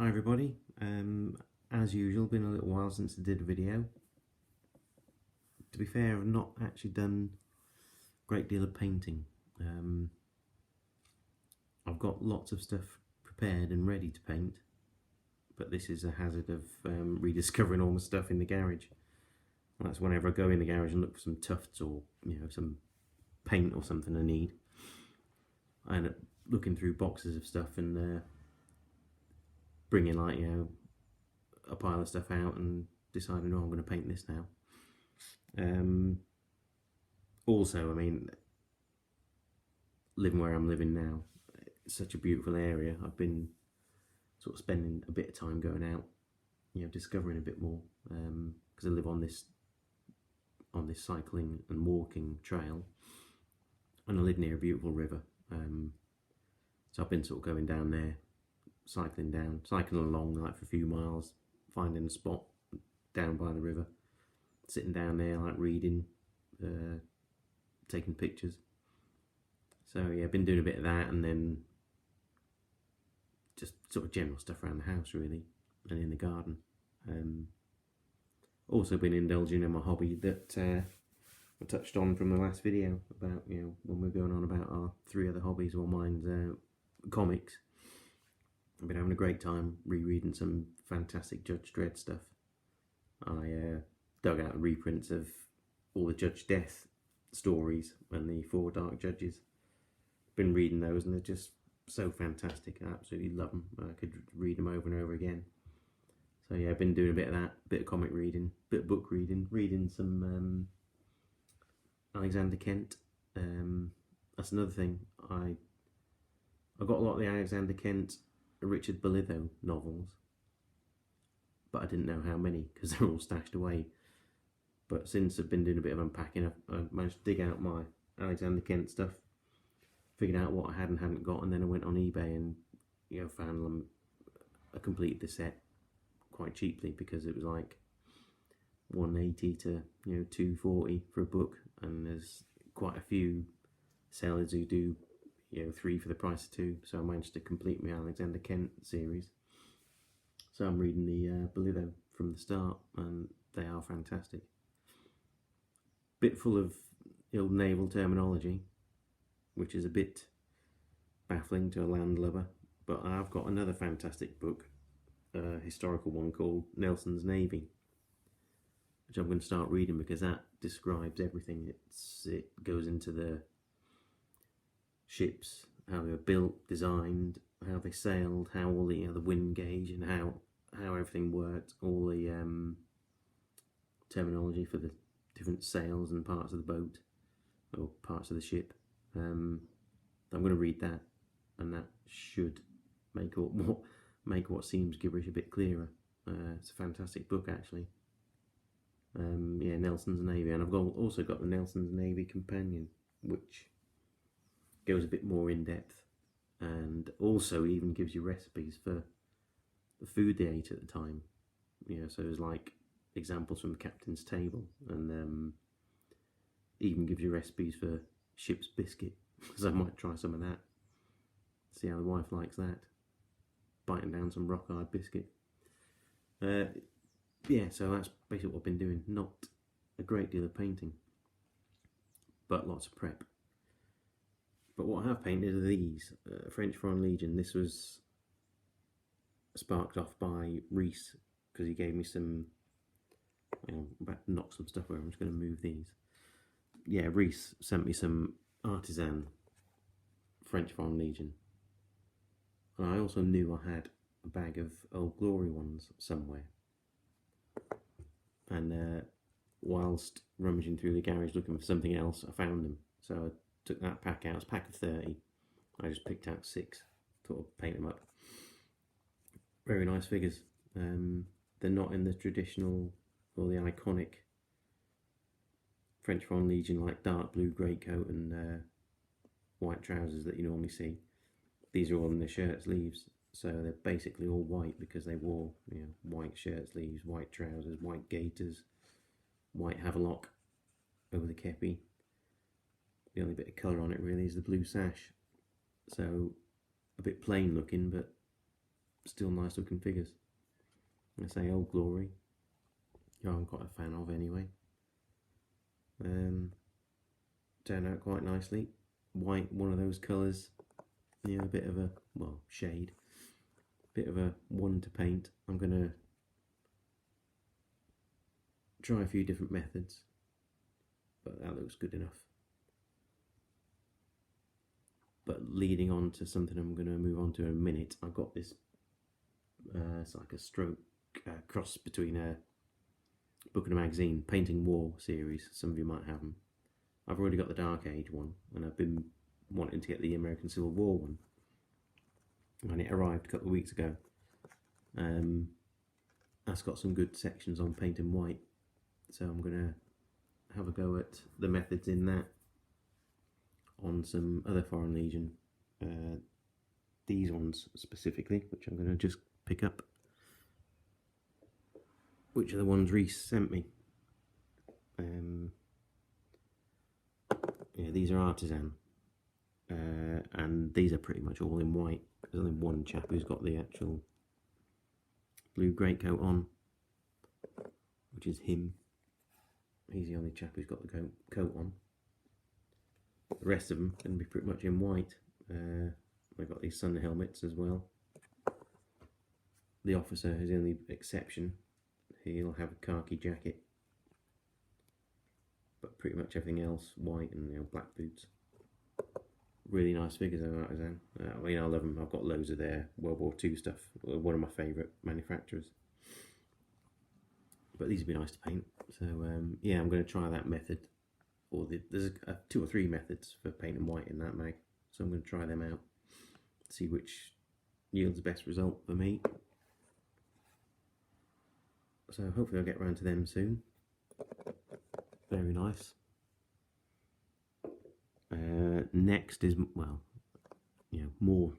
Hi everybody, as usual, been a little while since I did a video. To be fair, I've not actually done a great deal of painting. I've got lots of stuff prepared and ready to paint, but this is a hazard of rediscovering all my stuff in the garage. And that's whenever I go in the garage and look for some tufts or some paint or something I need, I end up looking through boxes of stuff and bringing a pile of stuff out and deciding, oh, I'm going to paint this now. Also, I mean, living where I'm living now, it's such a beautiful area. I've been sort of spending a bit of time going out, discovering a bit more, because I live on this cycling and walking trail, and I live near a beautiful river. So I've been sort of going down there, cycling along like for a few miles, finding a spot down by the river, sitting down there like reading, taking pictures. So yeah, I've been doing a bit of that, and then just sort of general stuff around the house really, and in the garden. Also been indulging in my hobby that I touched on from the last video about, when we're going on about our 3 other hobbies. Well, mine's comics. I've been having a great time rereading some fantastic Judge Dredd stuff. I dug out reprints of all the Judge Death stories and the 4 Dark Judges. Been reading those and they're just so fantastic. I absolutely love them. I could read them over and over again. So yeah, I've been doing a bit of that, bit of comic reading, bit of book reading, reading some Alexander Kent. That's another thing. I got a lot of the Alexander Kent, Richard Bolitho novels, but I didn't know how many because they're all stashed away. But since I've been doing a bit of unpacking, I've managed to dig out my Alexander Kent stuff, figured out what I had and hadn't got, and then I went on eBay and found them. I completed the set quite cheaply because it was like $180 to $240 for a book, and there's quite a few sellers who do 3 for the price of 2, so I managed to complete my Alexander Kent series. So I'm reading the Bolitho from the start, and they are fantastic. Bit full of old naval terminology, which is a bit baffling to a landlubber, but I've got another fantastic book, a historical one called Nelson's Navy, which I'm going to start reading because that describes everything. It goes into the ships, how they were built, designed, how they sailed, how all the wind gauge and how everything worked, all the terminology for the different sails and parts of the boat or parts of the ship. I'm going to read that, and that should make what seems gibberish a bit clearer. It's a fantastic book actually. Yeah, Nelson's Navy, and I've also got the Nelson's Navy Companion, which goes a bit more in depth, and also even gives you recipes for the food they ate at the time. So there's like examples from the captain's table, and even gives you recipes for ship's biscuit, because I might try some of that, see how the wife likes that, biting down some rock hard biscuit. Yeah, so that's basically what I've been doing. Not a great deal of painting, but lots of prep. But what I have painted are these, French Foreign Legion. This was sparked off by Reese, because he gave me some, I'm about to knock some stuff over, I'm just going to move these. Yeah, Reese sent me some artisan French Foreign Legion. And I also knew I had a bag of Old Glory ones somewhere. And whilst rummaging through the garage looking for something else, I found them. So I took that pack out. It's a pack of 30. I just picked out 6, thought I'd paint them up. Very nice figures. They're not in the traditional or the iconic French Foreign Legion like dark blue greatcoat and white trousers that you normally see. These are all in the shirt sleeves, so they're basically all white because they wore white shirt sleeves, white trousers, white gaiters, white havelock over the kepi. The only bit of colour on it really is the blue sash, so a bit plain looking, but still nice looking figures. I say Old Glory, I'm quite a fan of anyway. Turned out quite nicely. White, one of those colours, a bit of a, well, shade, bit of a one to paint. I'm going to try a few different methods, but that looks good enough. But leading on to something I'm going to move on to in a minute, I've got this, it's like a stroke cross between a book and a magazine, Painting War series. Some of you might have them. I've already got the Dark Age one, and I've been wanting to get the American Civil War one, and it arrived a couple of weeks ago. That's got some good sections on painting white, so I'm going to have a go at the methods in that on some other Foreign Legion, these ones specifically, which I'm going to just pick up, which are the ones Reese sent me. Yeah, these are artisan, and these are pretty much all in white. There's only one chap who's got the actual blue greatcoat on, which is him. He's the only chap who's got the coat on. The rest of them can be pretty much in white. I've got these sun helmets as well. The officer is the only exception. He'll have a khaki jacket, but pretty much everything else white and black boots. Really nice figures though, artisan. I mean, I love them. I've got loads of their World War II stuff. One of my favourite manufacturers. But these would be nice to paint. So yeah, I'm going to try that method. There's 2 or 3 methods for painting white in that mag, so I'm going to try them out, see which yields the best result for me. So hopefully I'll get around to them soon. Very nice. Next is, well, more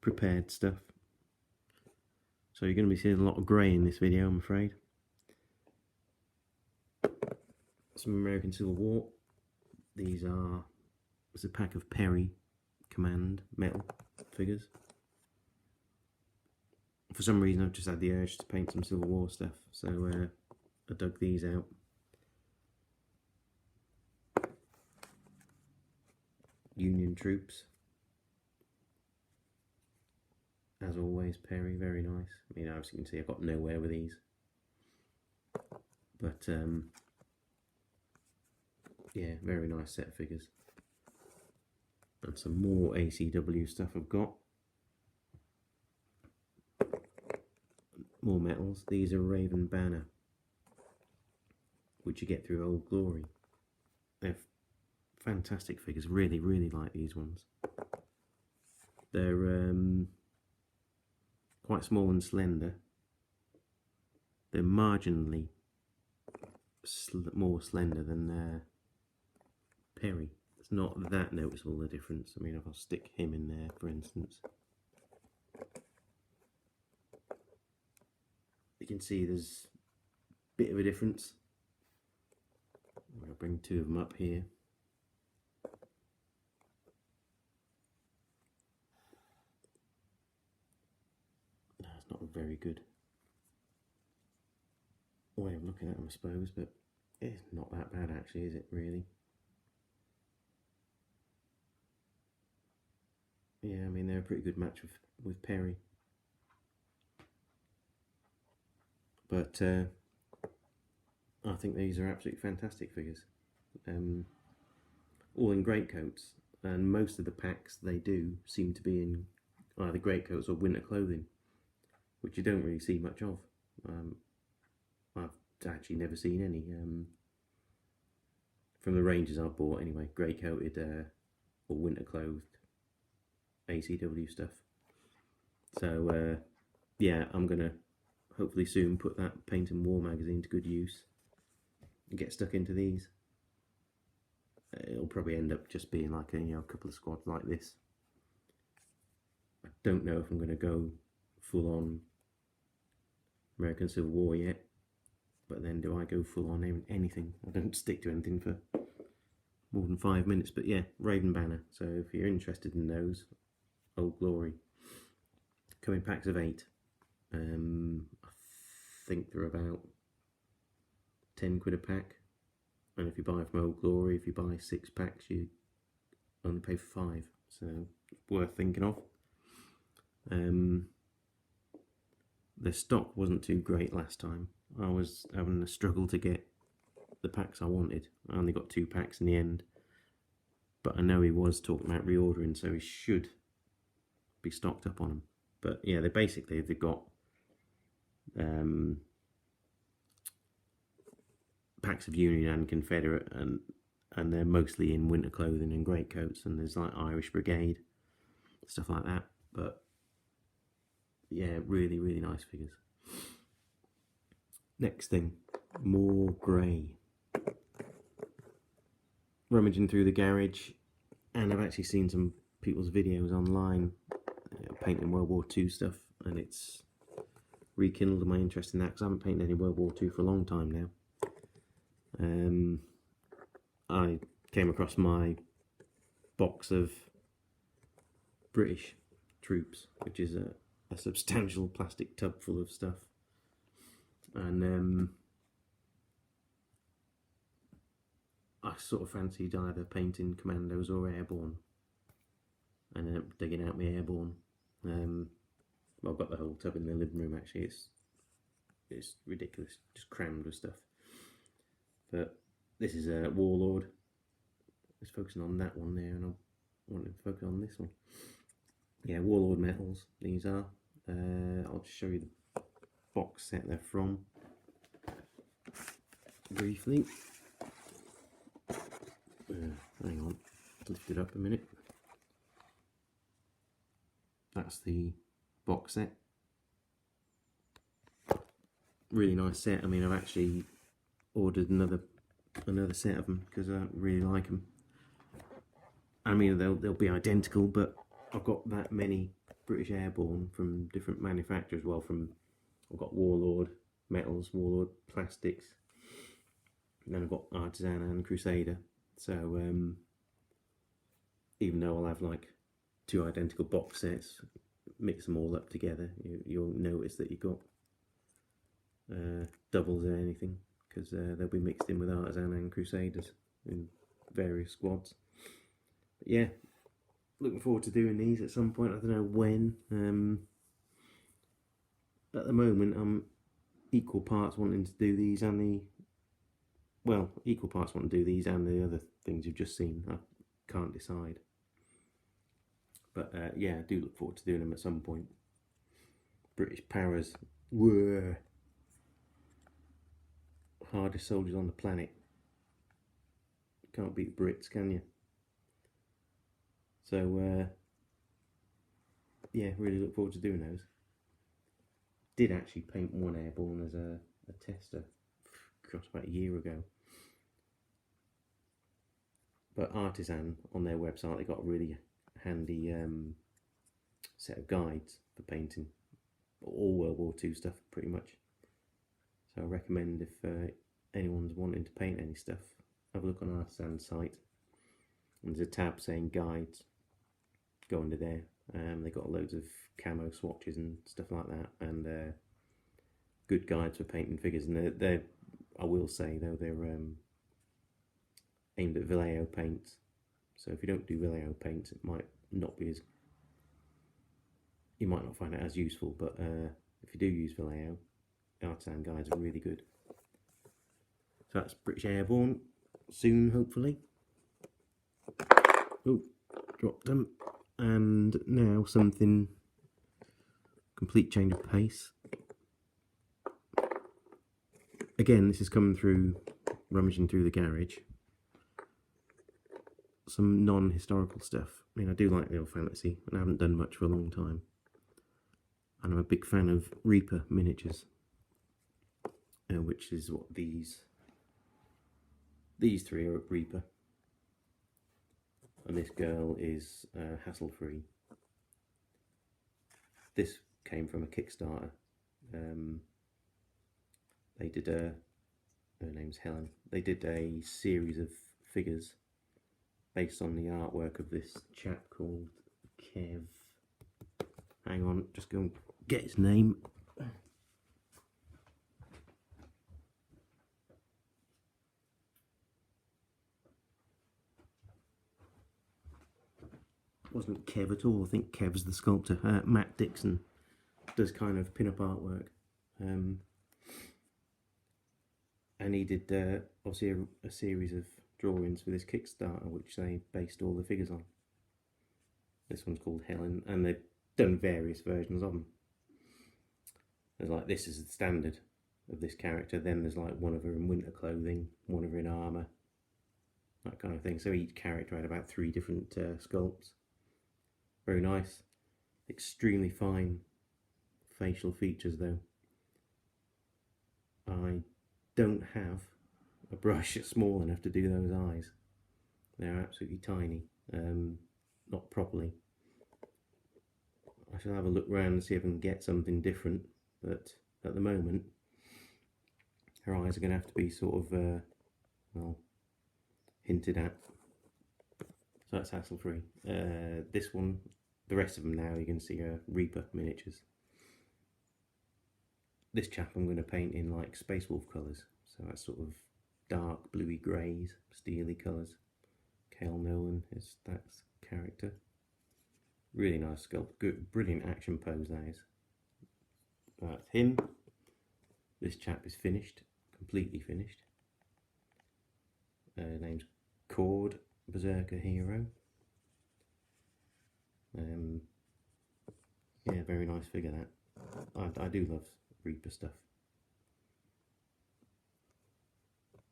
prepared stuff. So you're going to be seeing a lot of grey in this video, I'm afraid. Some American Civil War. These are, it's a pack of Perry Command metal figures. For some reason I've just had the urge to paint some Civil War stuff, so I dug these out. Union troops. As always, Perry, very nice. I mean, as you can see, I've got nowhere with these. But yeah, very nice set of figures. And some more ACW stuff I've got. More metals. These are Raven Banner, which you get through Old Glory. They're fantastic figures. Really, really like these ones. They're quite small and slender. They're marginally more slender than Perry. It's not that noticeable, the difference. I mean, if I'll stick him in there, for instance, you can see there's a bit of a difference. I'm going to bring 2 of them up here. That's not a very good way of looking at them, I suppose, but it's not that bad actually, is it, really? Yeah, I mean, they're a pretty good match with Perry. But I think these are absolutely fantastic figures. All in greatcoats, and most of the packs they do seem to be in either greatcoats or winter clothing, which you don't really see much of. I've actually never seen any from the ranges I've bought anyway, grey coated or winter clothed ACW stuff. So yeah, I'm gonna hopefully soon put that Painting War magazine to good use and get stuck into these. It'll probably end up just being like a couple of squads like this. I don't know if I'm going to go full on American Civil War yet, but then do I go full on anything? I don't stick to anything for more than 5 minutes. But yeah, Raven Banner. So if you're interested in those, Old Glory. come in packs of 8. I think they're about 10 quid a pack, and if you buy from Old Glory, if you buy 6 packs, you only pay for 5, so worth thinking of. The stock wasn't too great last time. I was having a struggle to get the packs I wanted. I only got 2 packs in the end, but I know he was talking about reordering, so he should be stocked up on them. But yeah, they've got packs of Union and Confederate, and they're mostly in winter clothing and greatcoats, and there's like Irish Brigade, stuff like that. But yeah, really, really nice figures. Next thing, more grey. Rummaging through the garage, and I've actually seen some people's videos online painting World War II stuff, and it's rekindled my interest in that, because I haven't painted any World War II for a long time now. I came across my box of British troops, which is a substantial plastic tub full of stuff, and I sort of fancied either painting Commandos or Airborne, and then digging out my Airborne. I've got the whole tub in the living room. Actually, it's ridiculous, just crammed with stuff. But this is a Warlord. I was focusing on that one there, and I wanted to focus on this one. Yeah, Warlord metals. These are. I'll just show you the box set they're from briefly. Hang on, lift it up a minute. That's the box set. Really nice set. I mean, I've actually ordered another set of them because I really like them. I mean, they'll be identical, but I've got that many British Airborne from different manufacturers. Well, I've got Warlord metals, Warlord plastics, and then I've got Artisan and Crusader. So even though I'll have like 2 identical box sets, mix them all up together, you'll notice that you've got doubles in anything, because they'll be mixed in with Artisan and Crusaders in various squads. But yeah, looking forward to doing these at some point. I don't know when. At the moment, I'm equal parts wanting to do these and the other things you've just seen. I can't decide. But yeah, I do look forward to doing them at some point. British Paras were hardest soldiers on the planet. Can't beat the Brits, can you? So yeah, really look forward to doing those. Did actually paint one Airborne as a tester, gosh, about a year ago. But Artisan, on their website, they got a really handy set of guides for painting all World War II stuff, pretty much. So I recommend, if anyone's wanting to paint any stuff, have a look on Artisan's site. And there's a tab saying guides. Go under there. They got loads of camo swatches and stuff like that, and good guides for painting figures. And they're I will say though, they're aimed at Vallejo paints. So if you don't do Vallejo paints, it might not be as, you might not find it as useful. But if you do use Vallejo, Artisan guides are really good. So that's British Airborne. Soon, hopefully. Oh, dropped them. And now something, complete change of pace. Again, this is coming through, rummaging through the garage. Some non-historical stuff. I mean, I do like the old fantasy, and I haven't done much for a long time. And I'm a big fan of Reaper miniatures, which is what these 3 are at Reaper. And this girl is hassle-free. This came from a Kickstarter. They did her name's Helen. They did a series of figures based on the artwork of this chap called Kev. Hang on, just go and get his name. Wasn't Kev at all. I think Kev's the sculptor. Matt Dixon does kind of pin-up artwork. And he did obviously a series of drawings for this Kickstarter, which they based all the figures on. This one's called Helen, and they've done various versions of them. There's like, this is the standard of this character, then there's like one of her in winter clothing, one of her in armour, that kind of thing. So each character had about 3 different sculpts. Very nice. Extremely fine facial features though. I don't have a brush small enough to do those eyes. They're absolutely tiny, not properly. I shall have a look around and see if I can get something different, but at the moment her eyes are going to have to be sort of, well, hinted at. So that's hassle free. This one, the rest of them now you can see are Reaper miniatures. This chap I'm going to paint in like Space Wolf colours, so that's sort of dark bluey greys, steely colours. Cale Nolan is that character. Really nice sculpt, good, brilliant action pose that is. That's him. This chap is finished, completely finished. Name's Cord, Berserker Hero. Yeah, very nice figure that. I do love Reaper stuff.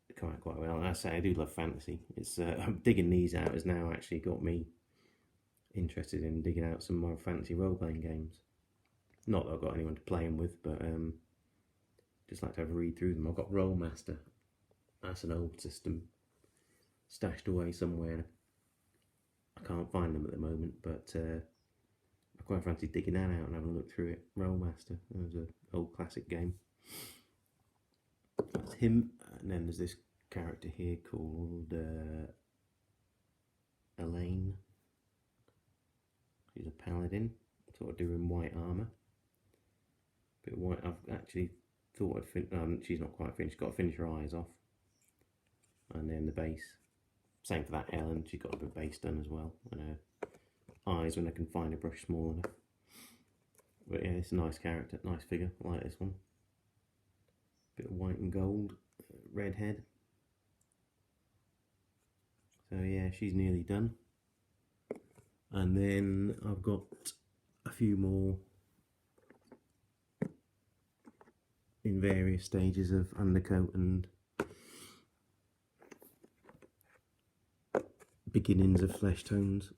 It come out quite well. And I say I do love fantasy. It's digging these out has now actually got me interested in digging out some more fantasy role-playing games. Not that I've got anyone to play them with, but just like to have a read through them. I've got Rollmaster. That's an old system stashed away somewhere. I can't find them at the moment, but I quite fancy digging that out and having a look through it. Rollmaster, that was an old classic game. That's him, and then there's this character here called Elaine. She's a paladin, sort of doing white armour. Bit of white. I've actually thought I'd finish. She's not quite finished. Got to finish her eyes off, and then the base. Same for that Helen. She's got a bit of base done as well, and her eyes when I can find a brush small enough. But yeah, it's a nice character, nice figure. I like this one. Bit of white and gold, red head. So yeah, she's nearly done. And then I've got a few more in various stages of undercoat and beginnings of flesh tones.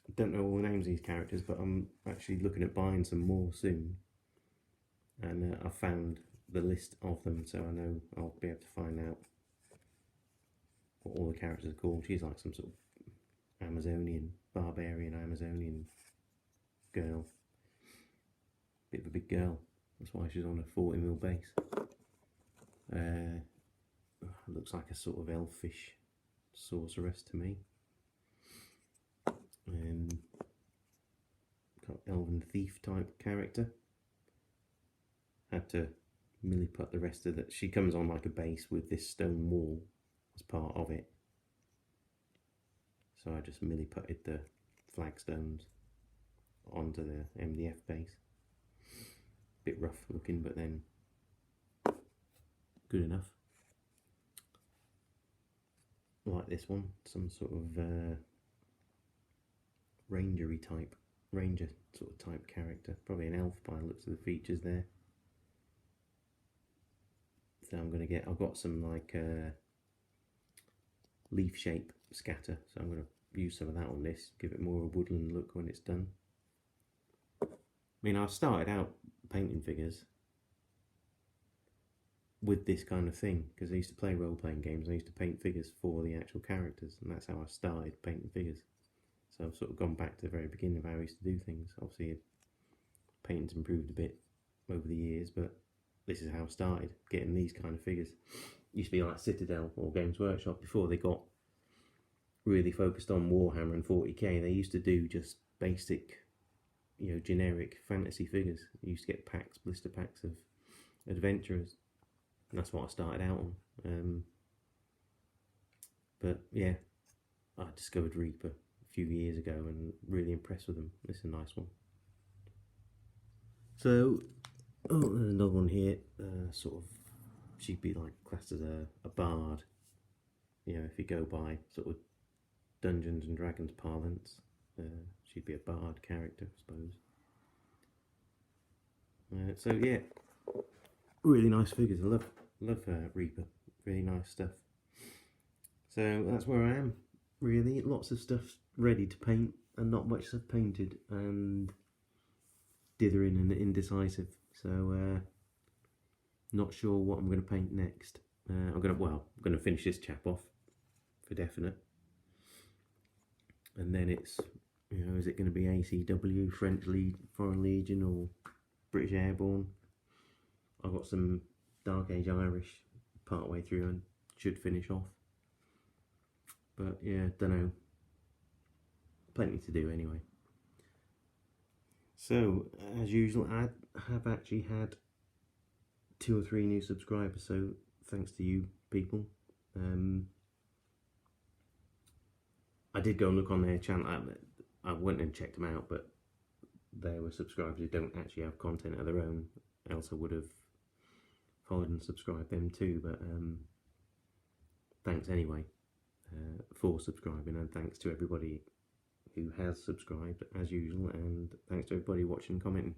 I don't know all the names of these characters, but I'm actually looking at buying some more soon. And I found the list of them, so I know I'll be able to find out what all the characters are called. She's like some sort of barbarian Amazonian girl. Bit of a big girl. That's why she's on a 40mm base. Looks like a sort of elfish sorceress to me. Got elven thief type character. Had to milliput the rest of that. She comes on like a base with this stone wall as part of it. So I just milliputted the flagstones onto the MDF base. Bit rough looking, but then good enough. Like this one, some sort of ranger sort of type character. Probably an elf by the looks of the features there. So I'm going to I've got some like leaf shape scatter, so I'm going to use some of that on this, give it more of a woodland look when it's done. I mean, I started out painting figures with this kind of thing because I used to play role-playing games. I used to paint figures for the actual characters, and that's how I started painting figures. So I've sort of gone back to the very beginning of how I used to do things. Obviously painting's improved a bit over the years, but this is how I started getting these kind of figures. It used to be like Citadel or Games Workshop before they got really focused on Warhammer and 40k. They used to do just basic generic fantasy figures. You used to get packs, blister packs of adventurers. And that's what I started out on. But yeah, I discovered Reaper a few years ago and really impressed with them. This is a nice one. So, there's another one here. Sort of, she'd be like classed as a bard. If you go by sort of Dungeons and Dragons parlance, she'd be a bard character, I suppose. So yeah, really nice figures. I love Reaper. Really nice stuff. So that's where I am. Really, lots of stuff ready to paint and not much stuff painted, and dithering and indecisive. So not sure what I'm going to paint next. I'm going to finish this chap off for definite, and then it's is it going to be ACW, French Foreign Legion, or British Airborne? I've got some Dark Age Irish part way through and should finish off. But yeah, don't know. Plenty to do anyway. So, as usual, I have actually had 2 or 3 new subscribers, so thanks to you people. I did go and look on their channel. I went and checked them out, but they were subscribers who don't actually have content of their own, else I would have followed and subscribed them too. But thanks anyway for subscribing, and thanks to everybody who has subscribed as usual, and thanks to everybody watching and commenting.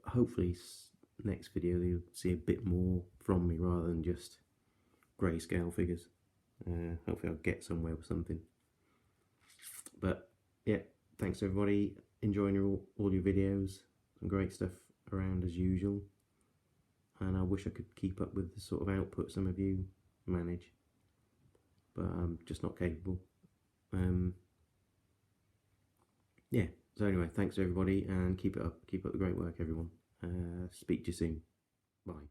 Hopefully next video you'll see a bit more from me rather than just grayscale figures. Hopefully I'll get somewhere with something. But yeah, thanks to everybody, enjoying all your videos, some great stuff around as usual, and I wish I could keep up with the sort of output some of you manage, but I'm just not capable. Yeah, so anyway, thanks to everybody, and keep it up the great work, everyone. Speak to you soon. Bye.